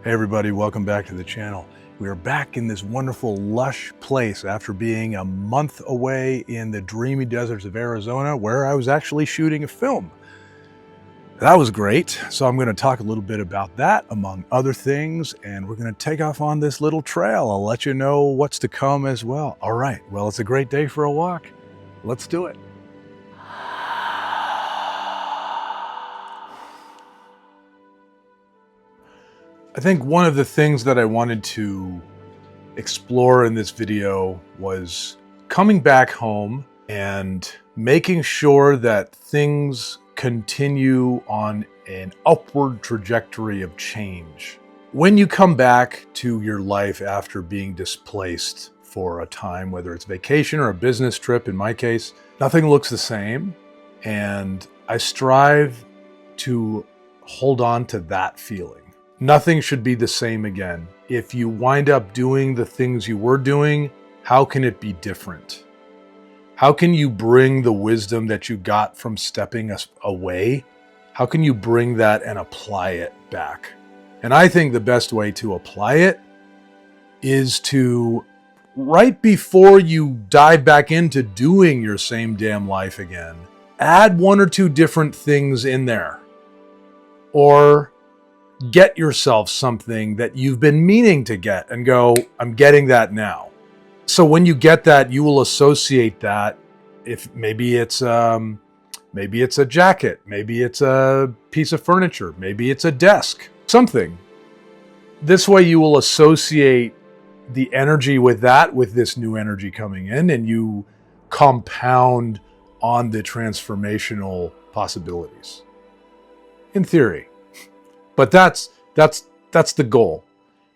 Hey everybody, welcome back to the channel. We are back in this wonderful lush place after being a month away in the dreamy deserts of Arizona, where I was actually shooting a film. That was great. So I'm going to talk a little bit about that among other things, and we're going to take off on this little trail. I'll let you know what's to come as well. All right, well, it's a great day for a walk. Let's do it. I think one of the things that I wanted to explore in this video was coming back home and making sure that things continue on an upward trajectory of change. When you come back to your life after being displaced for a time, whether it's vacation or a business trip, in my case, nothing looks the same. And I strive to hold on to that feeling. Nothing should be the same again. If you wind up doing the things you were doing, how can it be different? How can you bring the wisdom that you got from stepping away? How can you bring that and apply it back? And I think the best way to apply it is to, right before you dive back into doing your same damn life again, add one or two different things in there. Or get yourself something that you've been meaning to get and go, I'm getting that now. So when you get that, you will associate that. If maybe it's a jacket, maybe it's a piece of furniture, maybe it's a desk, something. This way you will associate the energy with that, with this new energy coming in, and you compound on the transformational possibilities. In theory. But that's the goal.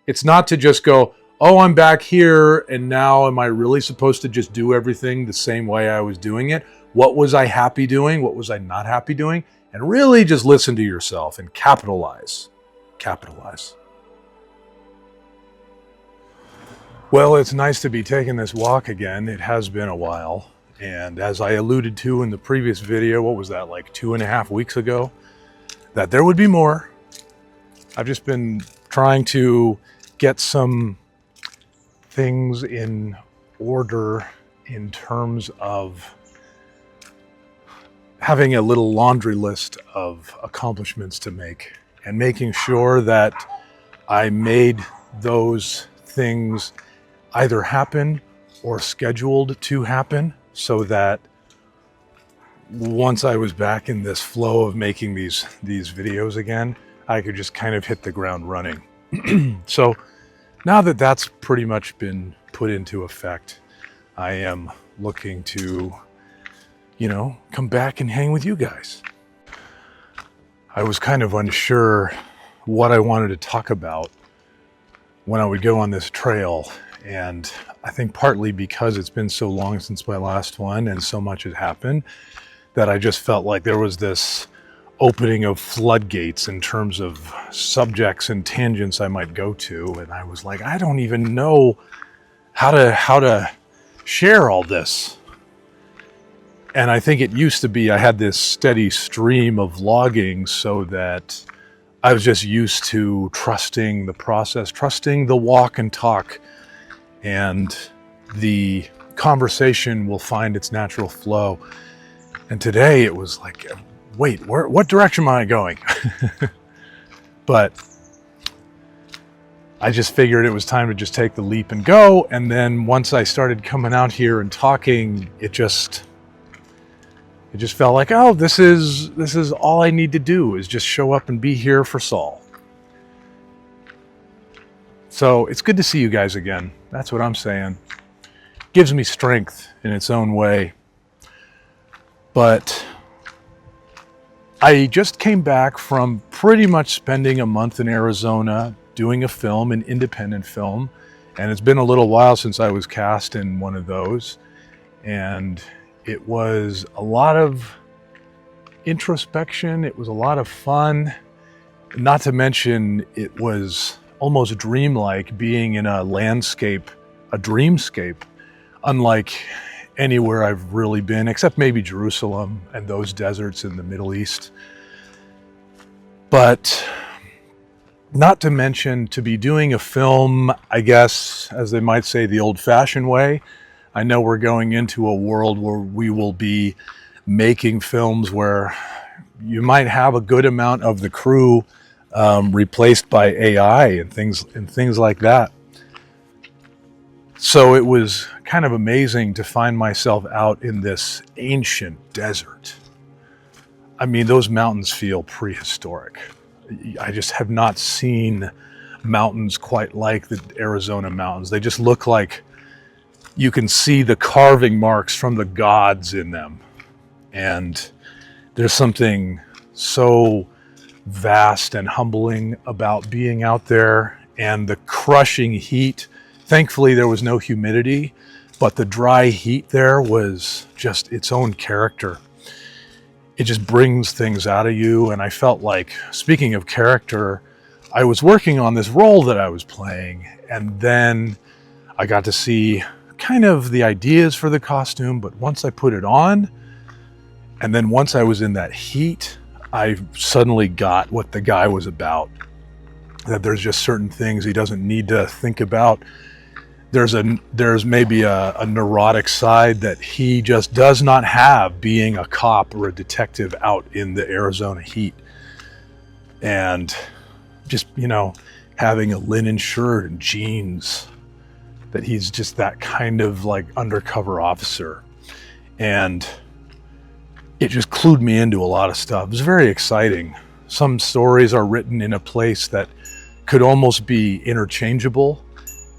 It's not to just go, oh, I'm back here, and now am I really supposed to just do everything the same way I was doing it? What was I happy doing? What was I not happy doing? And really just listen to yourself and capitalize. Capitalize. Well, it's nice to be taking this walk again. It has been a while. And as I alluded to in the previous video, what was that, like 2.5 weeks ago? That there would be more. I've just been trying to get some things in order in terms of having a little laundry list of accomplishments to make and making sure that I made those things either happen or scheduled to happen, so that once I was back in this flow of making these videos again, I could just kind of hit the ground running. So now that that's pretty much been put into effect, I am looking to, come back and hang with you guys. I was kind of unsure what I wanted to talk about when I would go on this trail. And I think partly because it's been so long since my last one and so much had happened, that I just felt like there was this opening of floodgates in terms of subjects and tangents I might go to. And I was like, I don't even know how to share all this. And I think it used to be I had this steady stream of vlogging, so that I was just used to trusting the process, trusting the walk and talk, and the conversation will find its natural flow. And today it was like, wait, what direction am I going? But I just figured it was time to just take the leap and go. And then once I started coming out here and talking, it just felt like, oh, this is all I need to do, is just show up and be here for Saul. So it's good to see you guys again. That's what I'm saying. Gives me strength in its own way. But I just came back from pretty much spending a month in Arizona doing a film, an independent film. And it's been a little while since I was cast in one of those. And it was a lot of introspection. It was a lot of fun. Not to mention, it was almost dreamlike being in a landscape, a dreamscape, unlike anywhere I've really been, except maybe Jerusalem and those deserts in the Middle East. But Not to mention to be doing a film, I guess, as they might say, the old-fashioned way. I know we're going into a world where we will be making films where you might have a good amount of the crew replaced by AI and things like that. So it was kind of amazing to find myself out in this ancient desert. I mean, those mountains feel prehistoric. I just have not seen mountains quite like the Arizona mountains. They just look like you can see the carving marks from the gods in them. And there's something so vast and humbling about being out there, and the crushing heat. Thankfully, there was no humidity, but the dry heat there was just its own character. It just brings things out of you. And I felt like, speaking of character, I was working on this role that I was playing, and then I got to see kind of the ideas for the costume, but once I put it on, and then once I was in that heat, I suddenly got what the guy was about. That there's just certain things he doesn't need to think about. There's maybe a neurotic side that he just does not have, being a cop or a detective out in the Arizona heat. And just, having a linen shirt and jeans, that he's just that kind of like undercover officer. And it just clued me into a lot of stuff. It was very exciting. Some stories are written in a place that could almost be interchangeable.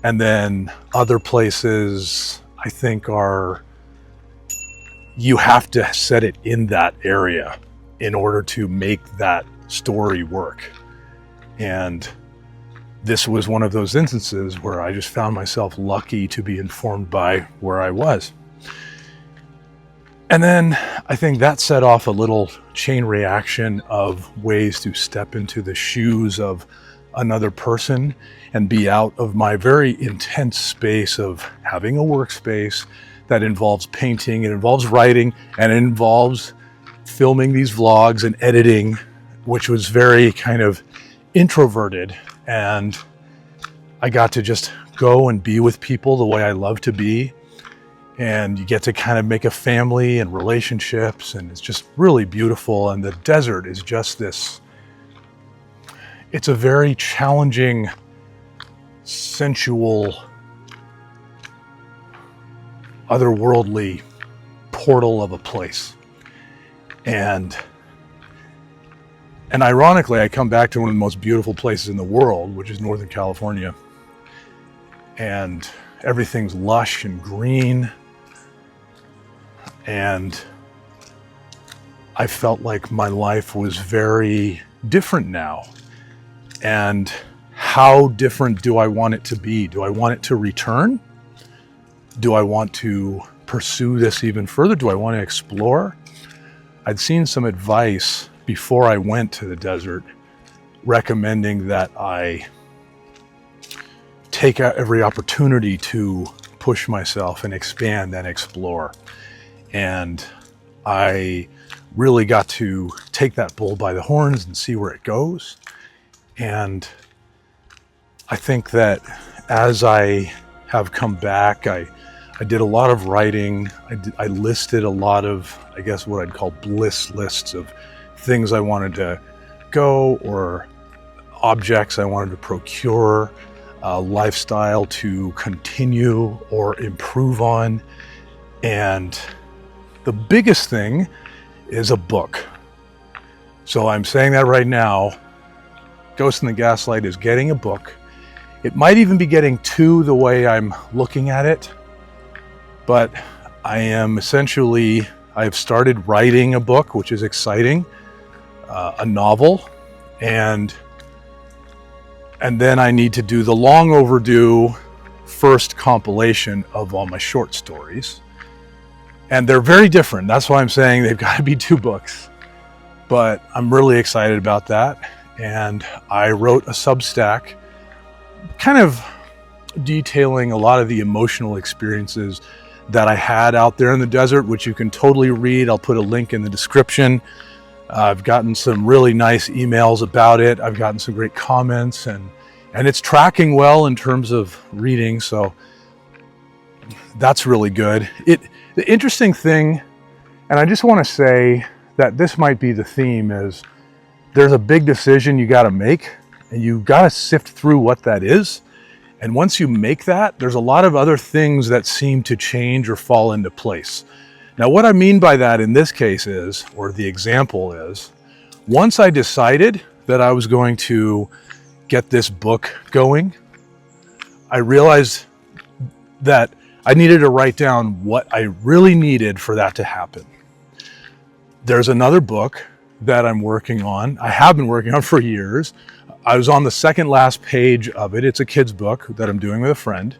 And then other places, I think, you have to set it in that area in order to make that story work. And this was one of those instances where I just found myself lucky to be informed by where I was. And then I think that set off a little chain reaction of ways to step into the shoes of another person and be out of my very intense space of having a workspace that involves painting, it involves writing, and it involves filming these vlogs and editing, which was very kind of introverted. And I got to just go and be with people the way I love to be. And you get to kind of make a family and relationships, and it's just really beautiful. And the desert is just this, it's a very challenging, sensual, otherworldly portal of a place. And ironically, I come back to one of the most beautiful places in the world, which is Northern California. And everything's lush and green. And I felt like my life was very different now. And how different do I want it to be? Do I want it to return? Do I want to pursue this even further? Do I want to explore? I'd seen some advice before I went to the desert recommending that I take out every opportunity to push myself and expand and explore. And I really got to take that bull by the horns and see where it goes. And I think that as I have come back, I did a lot of writing. I listed a lot of, I guess, what I'd call bliss lists of things I wanted to go, or objects I wanted to procure, lifestyle to continue or improve on. And the biggest thing is a book. So I'm saying that right now. Ghost in the Gaslight is getting a book. It might even be getting two the way I'm looking at it. But I've started writing a book, which is exciting, a novel. And then I need to do the long overdue first compilation of all my short stories. And they're very different. That's why I'm saying they've got to be two books. But I'm really excited about that. And I wrote a Substack kind of detailing a lot of the emotional experiences that I had out there in the desert, which you can totally read. I'll put a link in the description. I've gotten some really nice emails about it. I've gotten some great comments, and it's tracking well in terms of reading. So that's really good. The interesting thing, and I just want to say that this might be the theme, is there's a big decision you got to make, and you got to sift through what that is. And once you make that, there's a lot of other things that seem to change or fall into place. Now, what I mean by that in this case is, or the example is, once I decided that I was going to get this book going, I realized that I needed to write down what I really needed for that to happen. There's another book that I'm working on. I have been working on for years. I was on the second last page of it. It's a kid's book that I'm doing with a friend.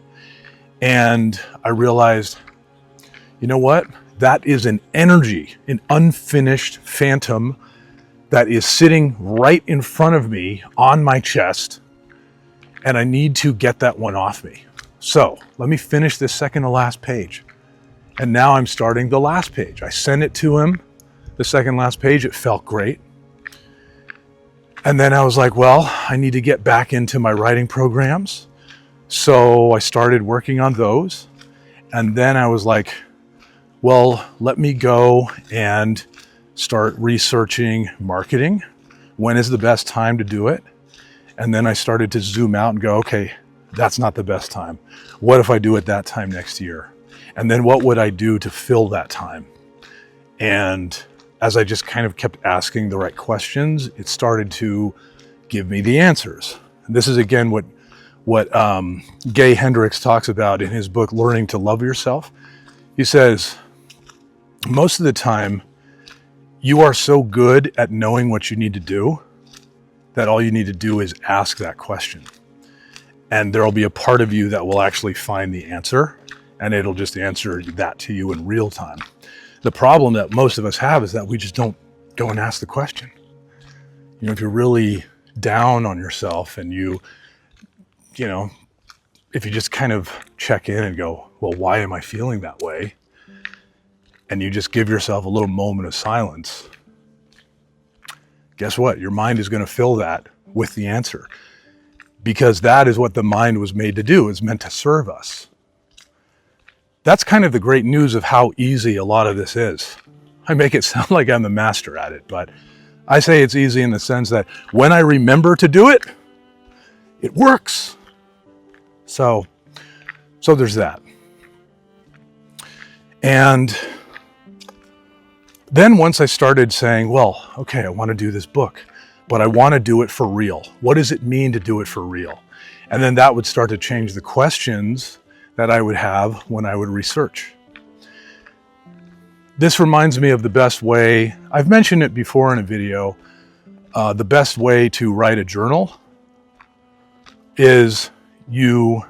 And I realized, you know what? That is an energy, an unfinished phantom that is sitting right in front of me on my chest. And I need to get that one off me. So let me finish this second to last page. And now I'm starting the last page. I sent it to him, the second last page. It felt great. And then I was like, well, I need to get back into my writing programs. So I started working on those. And then I was like, well, let me go and start researching marketing. When is the best time to do it? And then I started to zoom out and go, okay, that's not the best time. What if I do it that time next year? And then what would I do to fill that time? And as I just kind of kept asking the right questions, it started to give me the answers. And this is again what Gay Hendricks talks about in his book, Learning to Love Yourself. He says, most of the time, you are so good at knowing what you need to do that all you need to do is ask that question. And there'll be a part of you that will actually find the answer, and it'll just answer that to you in real time. The problem that most of us have is that we just don't go and ask the question. You know, if you're really down on yourself and you know, if you just kind of check in and go, well, why am I feeling that way? And you just give yourself a little moment of silence, guess what? Your mind is going to fill that with the answer, because that is what the mind was made to do. It's meant to serve us. That's kind of the great news of how easy a lot of this is. I make it sound like I'm the master at it, but I say it's easy in the sense that when I remember to do it, it works. So there's that. And then once I started saying, well, okay, I want to do this book, but I want to do it for real. What does it mean to do it for real? And then that would start to change the questions that I would have when I would research. This reminds me of the best way, I've mentioned it before in a video, the best way to write a journal is the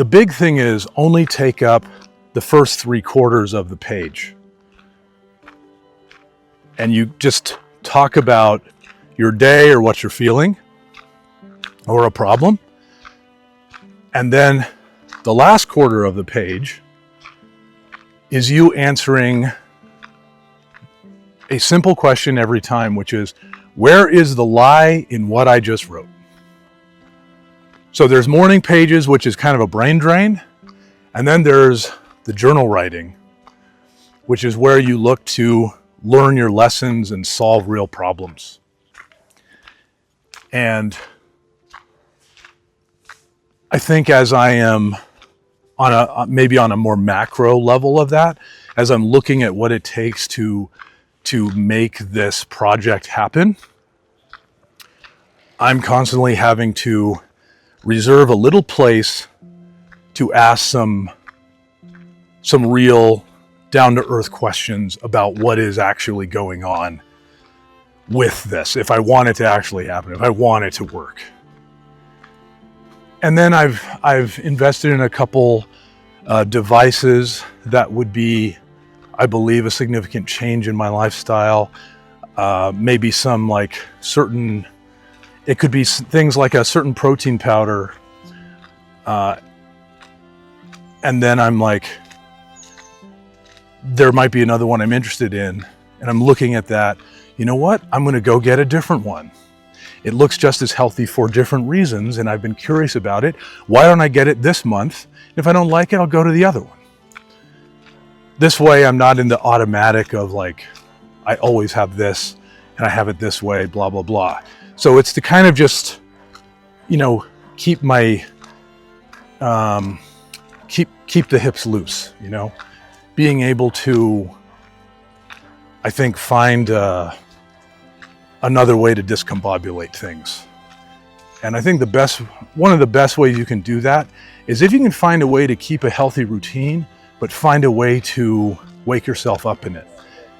big thing is only take up the first 3/4 of the page. And you just talk about your day or what you're feeling or a problem. And then the last quarter of the page is you answering a simple question every time, which is, where is the lie in what I just wrote? So there's morning pages, which is kind of a brain drain. And then there's the journal writing, which is where you look to learn your lessons and solve real problems. And I think as I am maybe on a more macro level of that, as I'm looking at what it takes to make this project happen, I'm constantly having to reserve a little place to ask some real down-to-earth questions about what is actually going on with this, if I want it to actually happen, if I want it to work. And then I've invested in a couple devices that would be, I believe, a significant change in my lifestyle. Maybe some like certain, it could be things like a certain protein powder. And then I'm like, there might be another one I'm interested in. and I'm looking at that, you know what? I'm going to go get a different one. It looks just as healthy for different reasons, and I've been curious about it. Why don't I get it this month? If I don't like it, I'll go to the other one. This way, I'm not in the automatic of like, I always have this, and I have it this way, blah, blah, blah. So it's to kind of just, you know, keep my, keep the hips loose, you know? Being able to, I think, find another way to discombobulate things. And I think one of the best ways you can do that is if you can find a way to keep a healthy routine, but find a way to wake yourself up in it.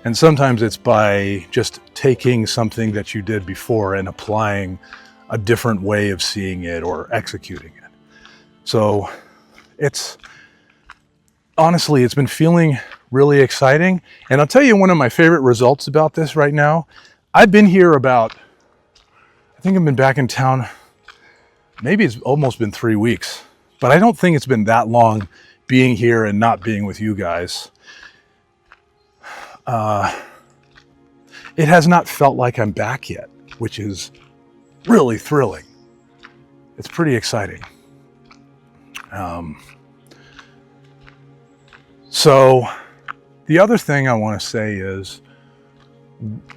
And sometimes it's by just taking something that you did before and applying a different way of seeing it or executing it. So honestly, it's been feeling really exciting. And I'll tell you one of my favorite results about this right now. I've been here I think I've been back in town, maybe it's almost been 3 weeks, but I don't think it's been that long being here and not being with you guys. It has not felt like I'm back yet, which is really thrilling. It's pretty exciting. So the other thing I want to say is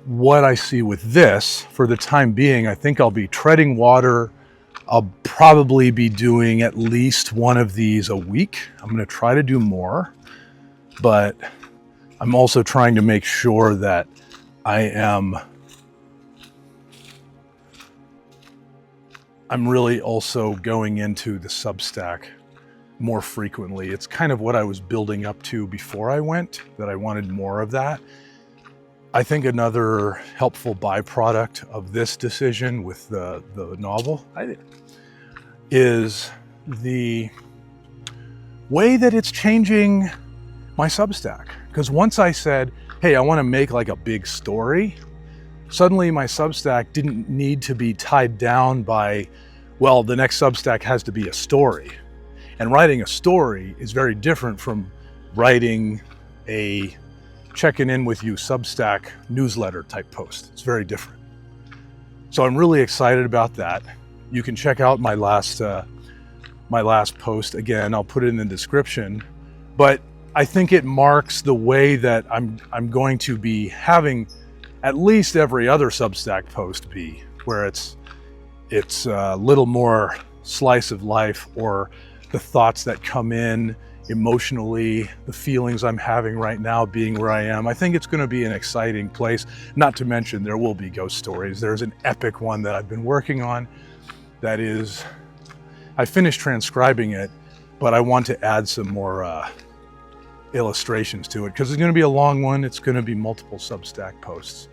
what I see with this for the time being. I think I'll be treading water. I'll probably be doing at least one of these a week. I'm going to try to do more, but I'm also trying to make sure that I'm really also going into the Substack more frequently. It's kind of what I was building up to before I went, that I wanted more of that. I think another helpful byproduct of this decision with the novel is the way that it's changing my Substack. Because once I said, hey, I want to make like a big story, suddenly my Substack didn't need to be tied down by, well, the next Substack has to be a story. And writing a story is very different from writing a checking in with you Substack newsletter type post. It's very different. So I'm really excited about that. You can check out my last post. Again, I'll put it in the description, but I think it marks the way that I'm going to be having at least every other Substack post be, where it's a little more slice of life, or the thoughts that come in emotionally, the feelings I'm having right now being where I am. I think it's going to be an exciting place, not to mention there will be ghost stories. There's an epic one that I've been working on that is, I finished transcribing it, but I want to add some more illustrations to it because it's going to be a long one. It's going to be multiple Substack posts.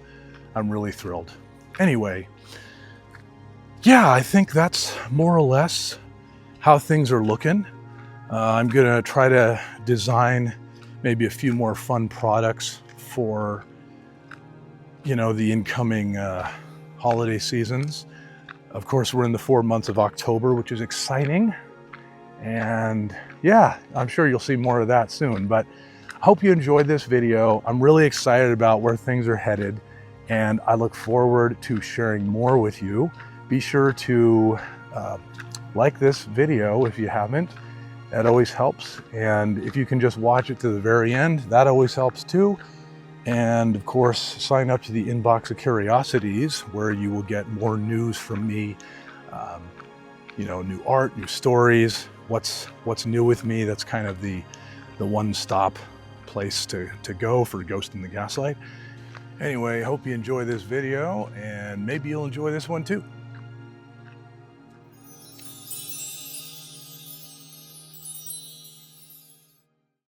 I'm really thrilled. Anyway, yeah, I think that's more or less how things are looking. I'm going to try to design maybe a few more fun products for, the incoming holiday seasons. Of course, we're in the 4 months of October, which is exciting. And yeah, I'm sure you'll see more of that soon, but I hope you enjoyed this video. I'm really excited about where things are headed, and I look forward to sharing more with you. Be sure to like this video if you haven't. That always helps. And if you can just watch it to the very end, that always helps too. And of course, sign up to the inbox of Curiosities, where you will get more news from me. New art, new stories, what's new with me. That's kind of the one-stop place to go for Ghost in the Gaslight. Anyway, hope you enjoy this video, and maybe you'll enjoy this one too.